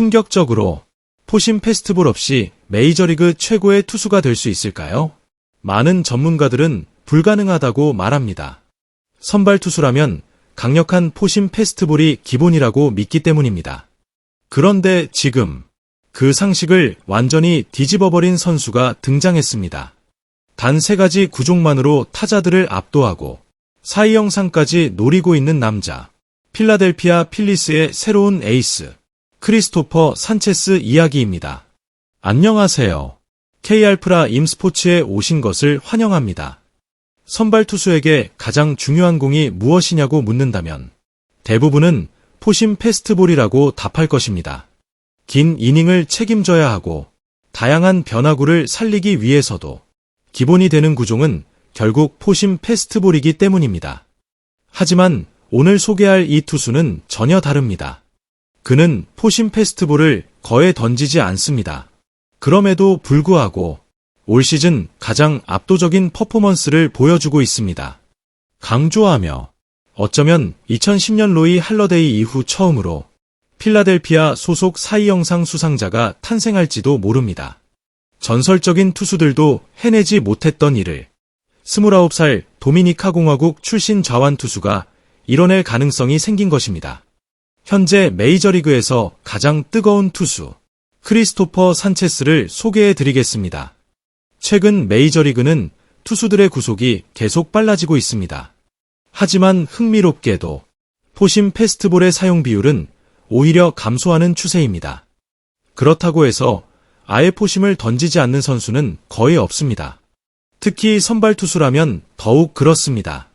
충격적으로 포심 페스티벌 없이 메이저리그 최고의 투수가 될 수 있을까요? 많은 전문가들은 불가능하다고 말합니다. 선발 투수라면 강력한 포심 페스티벌이 기본이라고 믿기 때문입니다. 그런데 지금 그 상식을 완전히 뒤집어버린 선수가 등장했습니다. 단 3가지 구종만으로 타자들을 압도하고 사이 영상까지 노리고 있는 남자, 필라델피아 필리스의 새로운 에이스, 크리스토퍼 산체스 이야기입니다. 안녕하세요. K알프라 임스포츠에 오신 것을 환영합니다. 선발 투수에게 가장 중요한 공이 무엇이냐고 묻는다면 대부분은 포심 페스티벌이라고 답할 것입니다. 긴 이닝을 책임져야 하고 다양한 변화구를 살리기 위해서도 기본이 되는 구종은 결국 포심 페스티벌이기 때문입니다. 하지만 오늘 소개할 이 투수는 전혀 다릅니다. 그는 포심 페스티벌을 거의 던지지 않습니다. 그럼에도 불구하고 올 시즌 가장 압도적인 퍼포먼스를 보여주고 있습니다. 강조하며 어쩌면 2010년 로이 할러데이 이후 처음으로 필라델피아 소속 사이 영상 수상자가 탄생할지도 모릅니다. 전설적인 투수들도 해내지 못했던 일을 29살 도미니카 공화국 출신 좌완 투수가 이뤄낼 가능성이 생긴 것입니다. 현재 메이저리그에서 가장 뜨거운 투수 크리스토퍼 산체스를 소개해 드리겠습니다. 최근 메이저리그는 투수들의 구속이 계속 빨라지고 있습니다. 하지만 흥미롭게도 포심 페스티벌의 사용 비율은 오히려 감소하는 추세입니다. 그렇다고 해서 아예 포심을 던지지 않는 선수는 거의 없습니다. 특히 선발 투수라면 더욱 그렇습니다.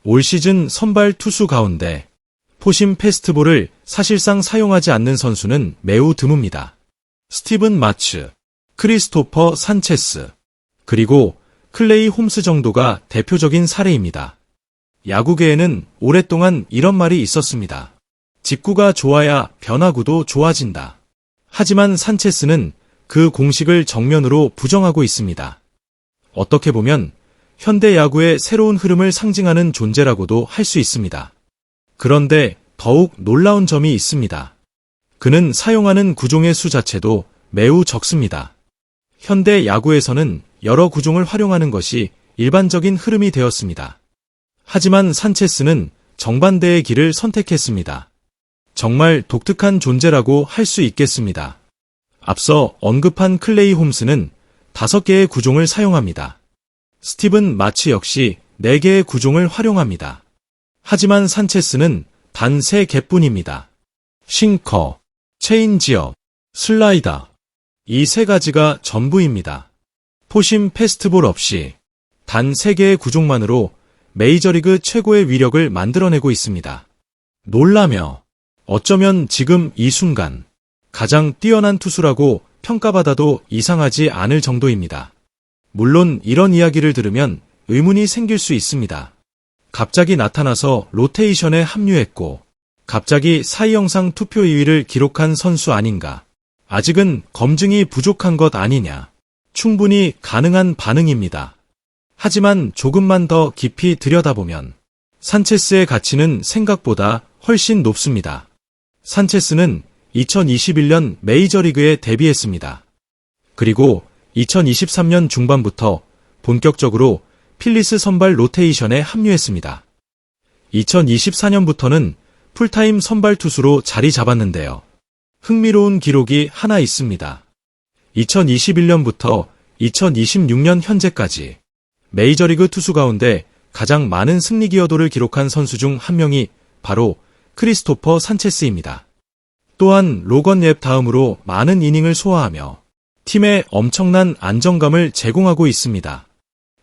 올 시즌 선발 투수 가운데 포심 페스티벌을 사실상 사용하지 않는 선수는 매우 드뭅니다. 스티븐 마츠, 크리스토퍼 산체스, 그리고 클레이 홈스 정도가 대표적인 사례입니다. 야구계에는 오랫동안 이런 말이 있었습니다. 직구가 좋아야 변화구도 좋아진다. 하지만 산체스는 그 공식을 정면으로 부정하고 있습니다. 어떻게 보면 현대 야구의 새로운 흐름을 상징하는 존재라고도 할 수 있습니다. 그런데 더욱 놀라운 점이 있습니다. 그는 사용하는 구종의 수 자체도 매우 적습니다. 현대 야구에서는 여러 구종을 활용하는 것이 일반적인 흐름이 되었습니다. 하지만 산체스는 정반대의 길을 선택했습니다. 정말 독특한 존재라고 할 수 있겠습니다. 앞서 언급한 클레이 홈스는 5개의 구종을 사용합니다. 스티븐 마츠 역시 4개의 구종을 활용합니다. 하지만 산체스는 단 3개뿐입니다. 싱커, 체인지업, 슬라이더. 이 3가지가 전부입니다. 포심 페스티벌 없이 단 3개의 구종만으로 메이저리그 최고의 위력을 만들어내고 있습니다. 놀라며 어쩌면 지금 이 순간 가장 뛰어난 투수라고 평가받아도 이상하지 않을 정도입니다. 물론 이런 이야기를 들으면 의문이 생길 수 있습니다. 갑자기 나타나서 로테이션에 합류했고 갑자기 사이 영상 투표 2위를 기록한 선수 아닌가? 아직은 검증이 부족한 것 아니냐? 충분히 가능한 반응입니다. 하지만 조금만 더 깊이 들여다보면 산체스의 가치는 생각보다 훨씬 높습니다. 산체스는 2021년 메이저리그에 데뷔했습니다. 그리고 2023년 중반부터 본격적으로 필리스 선발 로테이션에 합류했습니다. 2024년부터는 풀타임 선발 투수로 자리 잡았는데요. 흥미로운 기록이 하나 있습니다. 2021년부터 2026년 현재까지 메이저리그 투수 가운데 가장 많은 승리 기여도를 기록한 선수 중 한 명이 바로 크리스토퍼 산체스입니다. 또한 로건 랩 다음으로 많은 이닝을 소화하며 팀에 엄청난 안정감을 제공하고 있습니다.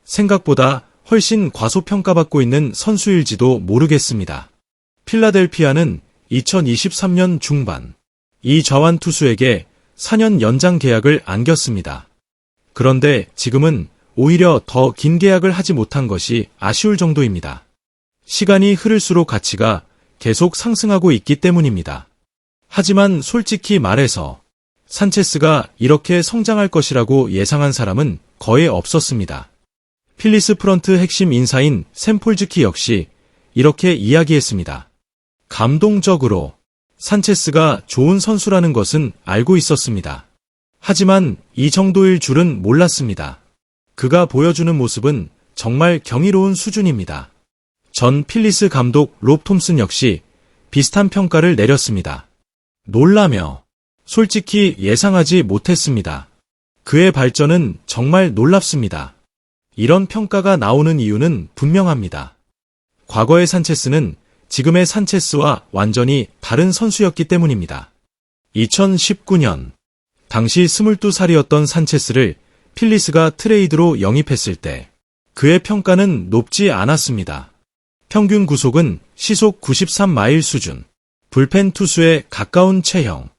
생각보다 훨씬 과소평가받고 있는 선수일지도 모르겠습니다. 필라델피아는 2023년 중반 이 좌완 투수에게 4년 연장 계약을 안겼습니다. 그런데 지금은 오히려 더 긴 계약을 하지 못한 것이 아쉬울 정도입니다. 시간이 흐를수록 가치가 계속 상승하고 있기 때문입니다. 하지만 솔직히 말해서 산체스가 이렇게 성장할 것이라고 예상한 사람은 거의 없었습니다. 필리스 프런트 핵심 인사인 샘 폴즈키 역시 이렇게 이야기했습니다. 감동적으로 산체스가 좋은 선수라는 것은 알고 있었습니다. 하지만 이 정도일 줄은 몰랐습니다. 그가 보여주는 모습은 정말 경이로운 수준입니다. 전 필리스 감독 롭 톰슨 역시 비슷한 평가를 내렸습니다. 놀라며 솔직히 예상하지 못했습니다. 그의 발전은 정말 놀랍습니다. 이런 평가가 나오는 이유는 분명합니다. 과거의 산체스는 지금의 산체스와 완전히 다른 선수였기 때문입니다. 2019년 당시 22살이었던 산체스를 필리스가 트레이드로 영입했을 때 그의 평가는 높지 않았습니다. 평균 구속은 시속 93마일 수준, 불펜 투수에 가까운 체형,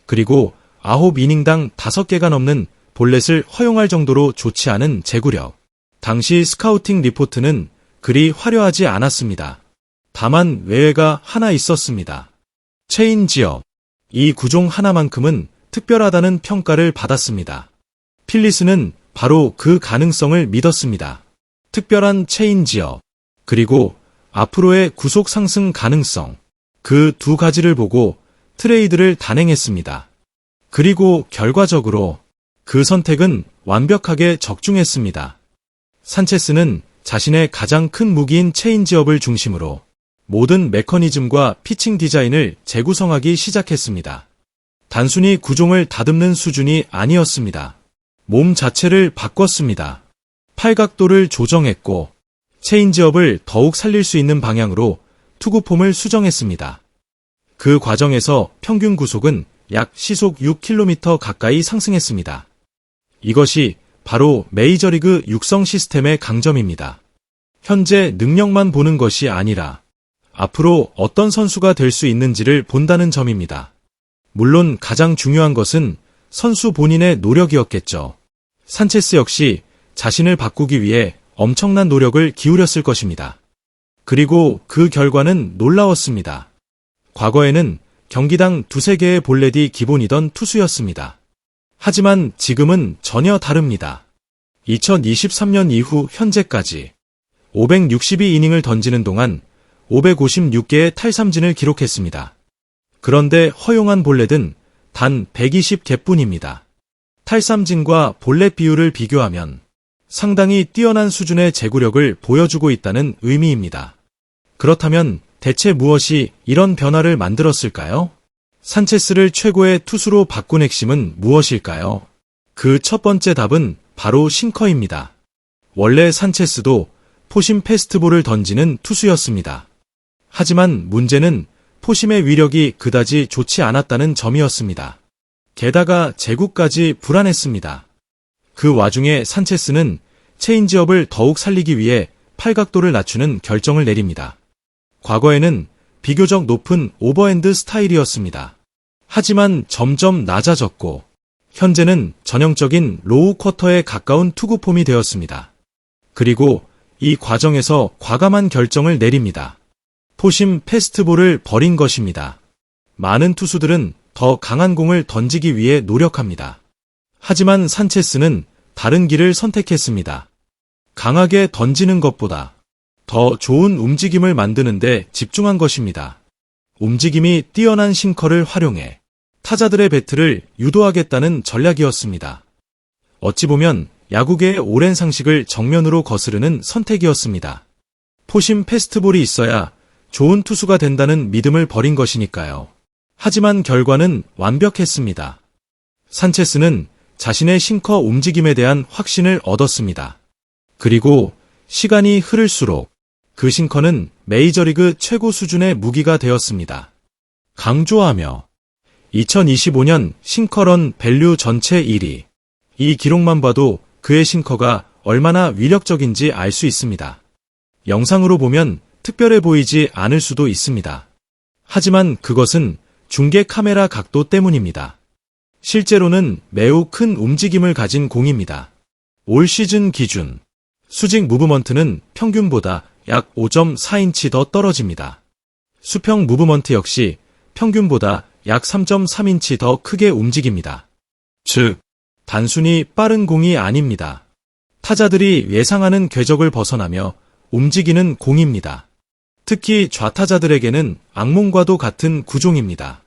그리고 9이닝당 5개가 넘는 볼넷을 허용할 정도로 좋지 않은 제구력. 당시 스카우팅 리포트는 그리 화려하지 않았습니다. 다만 외회가 하나 있었습니다. 체인지업. 이 구종 하나만큼은 특별하다는 평가를 받았습니다. 필리스는 바로 그 가능성을 믿었습니다. 특별한 체인지업, 그리고 앞으로의 구속 상승 가능성, 그 두 가지를 보고 트레이드를 단행했습니다. 그리고 결과적으로 그 선택은 완벽하게 적중했습니다. 산체스는 자신의 가장 큰 무기인 체인지업을 중심으로 모든 메커니즘과 피칭 디자인을 재구성하기 시작했습니다. 단순히 구종을 다듬는 수준이 아니었습니다. 몸 자체를 바꿨습니다. 팔각도를 조정했고 체인지업을 더욱 살릴 수 있는 방향으로 투구폼을 수정했습니다. 그 과정에서 평균 구속은 약 시속 6km 가까이 상승했습니다. 이것이 바로 메이저리그 육성 시스템의 강점입니다. 현재 능력만 보는 것이 아니라 앞으로 어떤 선수가 될 수 있는지를 본다는 점입니다. 물론 가장 중요한 것은 선수 본인의 노력이었겠죠. 산체스 역시 자신을 바꾸기 위해 엄청난 노력을 기울였을 것입니다. 그리고 그 결과는 놀라웠습니다. 과거에는 경기당 2-3개의 볼넷이 기본이던 투수였습니다. 하지만 지금은 전혀 다릅니다. 2023년 이후 현재까지 562이닝을 던지는 동안 556개의 탈삼진을 기록했습니다. 그런데 허용한 볼넷은 단 120개뿐입니다. 탈삼진과 볼넷 비율을 비교하면 상당히 뛰어난 수준의 제구력을 보여주고 있다는 의미입니다. 그렇다면 대체 무엇이 이런 변화를 만들었을까요? 산체스를 최고의 투수로 바꾼 핵심은 무엇일까요? 그 첫 번째 답은 바로 싱커입니다. 원래 산체스도 포심 패스트볼을 던지는 투수였습니다. 하지만 문제는 포심의 위력이 그다지 좋지 않았다는 점이었습니다. 게다가 제구까지 불안했습니다. 그 와중에 산체스는 체인지업을 더욱 살리기 위해 팔각도를 낮추는 결정을 내립니다. 과거에는 비교적 높은 오버핸드 스타일이었습니다. 하지만 점점 낮아졌고 현재는 전형적인 로우 쿼터에 가까운 투구폼이 되었습니다. 그리고 이 과정에서 과감한 결정을 내립니다. 포심 패스트볼을 버린 것입니다. 많은 투수들은 더 강한 공을 던지기 위해 노력합니다. 하지만 산체스는 다른 길을 선택했습니다. 강하게 던지는 것보다 더 좋은 움직임을 만드는 데 집중한 것입니다. 움직임이 뛰어난 싱커를 활용해 타자들의 배트를 유도하겠다는 전략이었습니다. 어찌 보면 야구계의 오랜 상식을 정면으로 거스르는 선택이었습니다. 포심 패스트볼이 있어야 좋은 투수가 된다는 믿음을 버린 것이니까요. 하지만 결과는 완벽했습니다. 산체스는 자신의 싱커 움직임에 대한 확신을 얻었습니다. 그리고 시간이 흐를수록 그 싱커는 메이저리그 최고 수준의 무기가 되었습니다. 강조하며 2025년 싱커런 밸류 전체 1위. 이 기록만 봐도 그의 싱커가 얼마나 위력적인지 알 수 있습니다. 영상으로 보면 특별해 보이지 않을 수도 있습니다. 하지만 그것은 중계 카메라 각도 때문입니다. 실제로는 매우 큰 움직임을 가진 공입니다. 올 시즌 기준 수직 무브먼트는 평균보다 약 5.4인치 더 떨어집니다. 수평 무브먼트 역시 평균보다 약 3.3인치 더 크게 움직입니다. 즉, 단순히 빠른 공이 아닙니다. 타자들이 예상하는 궤적을 벗어나며 움직이는 공입니다. 특히 좌타자들에게는 악몽과도 같은 구종입니다.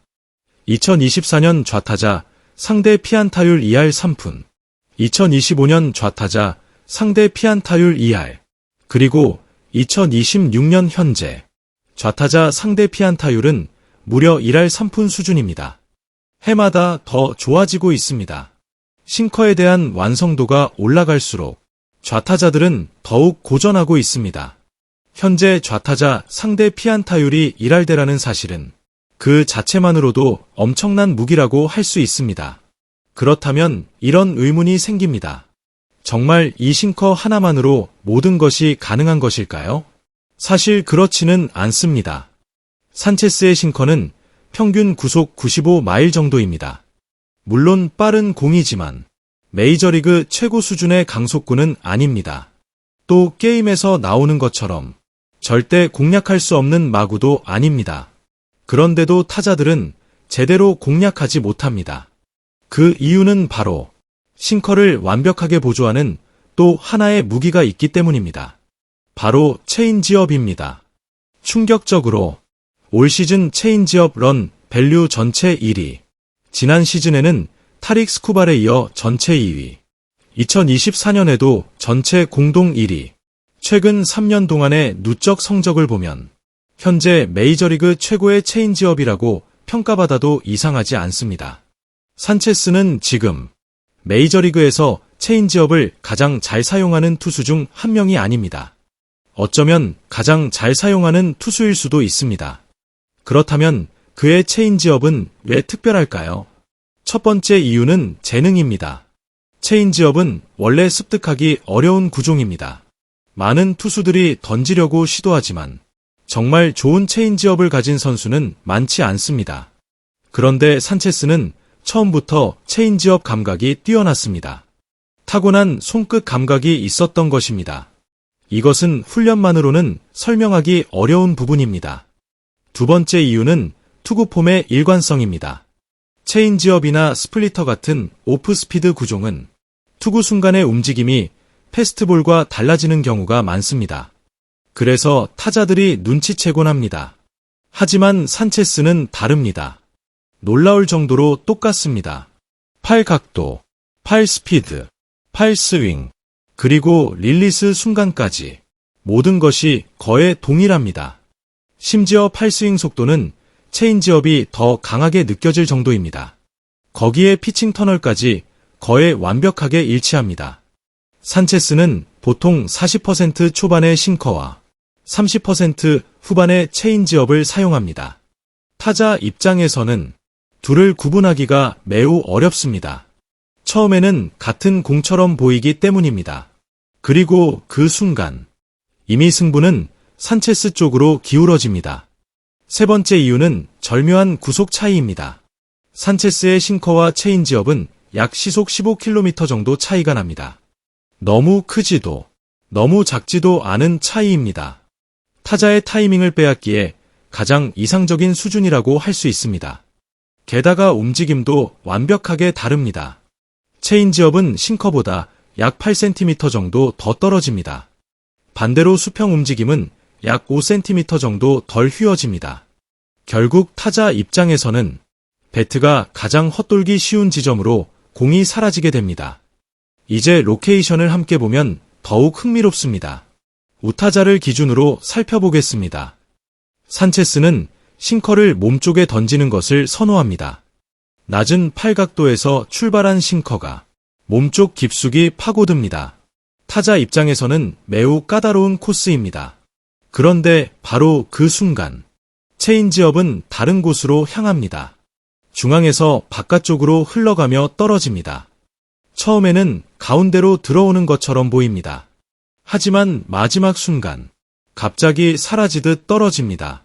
2024년 좌타자 상대 피안타율 2할 3푼, 2025년 좌타자 상대 피안타율 2할, 그리고 2026년 현재 좌타자 상대 피안타율은 무려 1할 3푼 수준입니다. 해마다 더 좋아지고 있습니다. 싱커에 대한 완성도가 올라갈수록 좌타자들은 더욱 고전하고 있습니다. 현재 좌타자 상대 피안타율이 1할대라는 사실은 그 자체만으로도 엄청난 무기라고 할 수 있습니다. 그렇다면 이런 의문이 생깁니다. 정말 이 싱커 하나만으로 모든 것이 가능한 것일까요? 사실 그렇지는 않습니다. 산체스의 싱커는 평균 구속 95마일 정도입니다. 물론 빠른 공이지만 메이저리그 최고 수준의 강속구는 아닙니다. 또 게임에서 나오는 것처럼 절대 공략할 수 없는 마구도 아닙니다. 그런데도 타자들은 제대로 공략하지 못합니다. 그 이유는 바로 싱커를 완벽하게 보조하는 또 하나의 무기가 있기 때문입니다. 바로 체인지업입니다. 충격적으로 올 시즌 체인지업 런 밸류 전체 1위, 지난 시즌에는 타릭 스쿠발에 이어 전체 2위, 2024년에도 전체 공동 1위, 최근 3년 동안의 누적 성적을 보면 현재 메이저리그 최고의 체인지업이라고 평가받아도 이상하지 않습니다. 산체스는 지금 메이저리그에서 체인지업을 가장 잘 사용하는 투수 중 한 명이 아닙니다. 어쩌면 가장 잘 사용하는 투수일 수도 있습니다. 그렇다면 그의 체인지업은 왜 특별할까요? 첫 번째 이유는 재능입니다. 체인지업은 원래 습득하기 어려운 구종입니다. 많은 투수들이 던지려고 시도하지만 정말 좋은 체인지업을 가진 선수는 많지 않습니다. 그런데 산체스는 처음부터 체인지업 감각이 뛰어났습니다. 타고난 손끝 감각이 있었던 것입니다. 이것은 훈련만으로는 설명하기 어려운 부분입니다. 두 번째 이유는 투구폼의 일관성입니다. 체인지업이나 스플리터 같은 오프스피드 구종은 투구 순간의 움직임이 패스트볼과 달라지는 경우가 많습니다. 그래서 타자들이 눈치채곤 합니다. 하지만 산체스는 다릅니다. 놀라울 정도로 똑같습니다. 팔 각도, 팔 스피드, 팔 스윙, 그리고 릴리스 순간까지 모든 것이 거의 동일합니다. 심지어 팔 스윙 속도는 체인지업이 더 강하게 느껴질 정도입니다. 거기에 피칭 터널까지 거의 완벽하게 일치합니다. 산체스는 보통 40% 초반의 싱커와 30% 후반의 체인지업을 사용합니다. 타자 입장에서는 둘을 구분하기가 매우 어렵습니다. 처음에는 같은 공처럼 보이기 때문입니다. 그리고 그 순간 이미 승부는 산체스 쪽으로 기울어집니다. 세 번째 이유는 절묘한 구속 차이입니다. 산체스의 싱커와 체인지업은 약 시속 15km 정도 차이가 납니다. 너무 크지도 너무 작지도 않은 차이입니다. 타자의 타이밍을 빼앗기에 가장 이상적인 수준이라고 할 수 있습니다. 게다가 움직임도 완벽하게 다릅니다. 체인지업은 싱커보다 약 8cm 정도 더 떨어집니다. 반대로 수평 움직임은 약 5cm 정도 덜 휘어집니다. 결국 타자 입장에서는 배트가 가장 헛돌기 쉬운 지점으로 공이 사라지게 됩니다. 이제 로케이션을 함께 보면 더욱 흥미롭습니다. 우타자를 기준으로 살펴보겠습니다. 산체스는 싱커를 몸쪽에 던지는 것을 선호합니다. 낮은 팔각도에서 출발한 싱커가 몸쪽 깊숙이 파고듭니다. 타자 입장에서는 매우 까다로운 코스입니다. 그런데 바로 그 순간 체인지업은 다른 곳으로 향합니다. 중앙에서 바깥쪽으로 흘러가며 떨어집니다. 처음에는 가운데로 들어오는 것처럼 보입니다. 하지만 마지막 순간 갑자기 사라지듯 떨어집니다.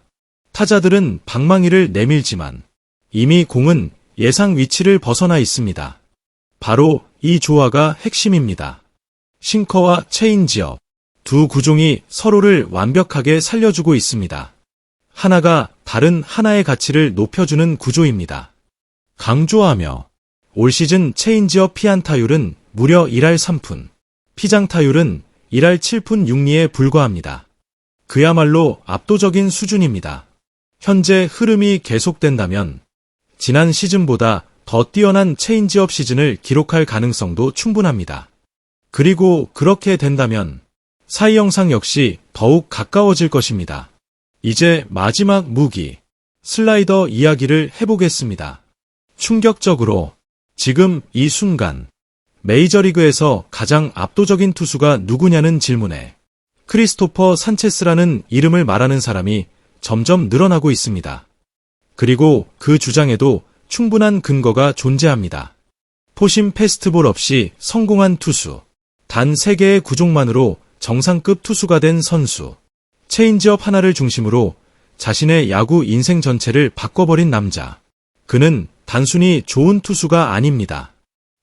타자들은 방망이를 내밀지만 이미 공은 예상 위치를 벗어나 있습니다. 바로 이 조화가 핵심입니다. 싱커와 체인지업, 두 구종이 서로를 완벽하게 살려주고 있습니다. 하나가 다른 하나의 가치를 높여주는 구조입니다. 강조하며 올 시즌 체인지업 피안타율은 무려 1할 3푼, 피장타율은 1할 7푼 6리에 불과합니다. 그야말로 압도적인 수준입니다. 현재 흐름이 계속된다면 지난 시즌보다 더 뛰어난 체인지업 시즌을 기록할 가능성도 충분합니다. 그리고 그렇게 된다면 사이 영상 역시 더욱 가까워질 것입니다. 이제 마지막 무기, 슬라이더 이야기를 해보겠습니다. 충격적으로 지금 이 순간 메이저리그에서 가장 압도적인 투수가 누구냐는 질문에 크리스토퍼 산체스라는 이름을 말하는 사람이 점점 늘어나고 있습니다. 그리고 그 주장에도 충분한 근거가 존재합니다. 포심 패스트볼 없이 성공한 투수, 단 3개의 구종만으로 정상급 투수가 된 선수, 체인지업 하나를 중심으로 자신의 야구 인생 전체를 바꿔버린 남자. 그는 단순히 좋은 투수가 아닙니다.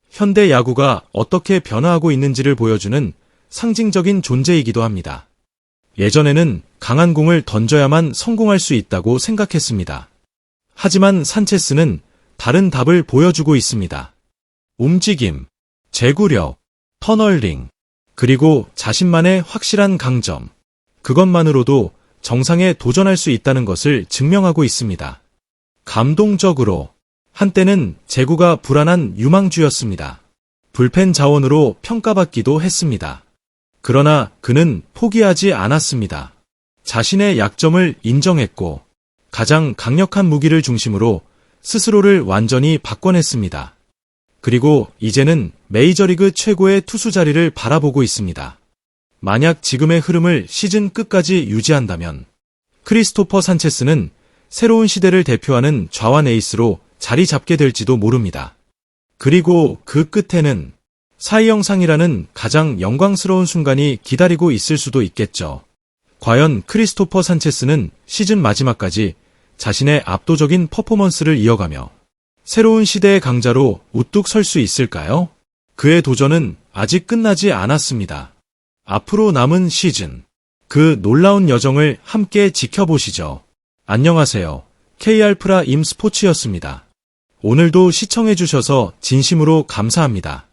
현대 야구가 어떻게 변화하고 있는지를 보여주는 상징적인 존재이기도 합니다. 예전에는 강한 공을 던져야만 성공할 수 있다고 생각했습니다. 하지만 산체스는 다른 답을 보여주고 있습니다. 움직임, 제구력, 터널링, 그리고 자신만의 확실한 강점. 그것만으로도 정상에 도전할 수 있다는 것을 증명하고 있습니다. 감동적으로 한때는 제구가 불안한 유망주였습니다. 불펜 자원으로 평가받기도 했습니다. 그러나 그는 포기하지 않았습니다. 자신의 약점을 인정했고 가장 강력한 무기를 중심으로 스스로를 완전히 바꿔냈습니다. 그리고 이제는 메이저리그 최고의 투수 자리를 바라보고 있습니다. 만약 지금의 흐름을 시즌 끝까지 유지한다면 크리스토퍼 산체스는 새로운 시대를 대표하는 좌완 에이스로 자리 잡게 될지도 모릅니다. 그리고 그 끝에는 사이 영상이라는 가장 영광스러운 순간이 기다리고 있을 수도 있겠죠. 과연 크리스토퍼 산체스는 시즌 마지막까지 자신의 압도적인 퍼포먼스를 이어가며 새로운 시대의 강자로 우뚝 설 수 있을까요? 그의 도전은 아직 끝나지 않았습니다. 앞으로 남은 시즌, 그 놀라운 여정을 함께 지켜보시죠. 안녕하세요. KR프라 임 스포츠였습니다. 오늘도 시청해주셔서 진심으로 감사합니다.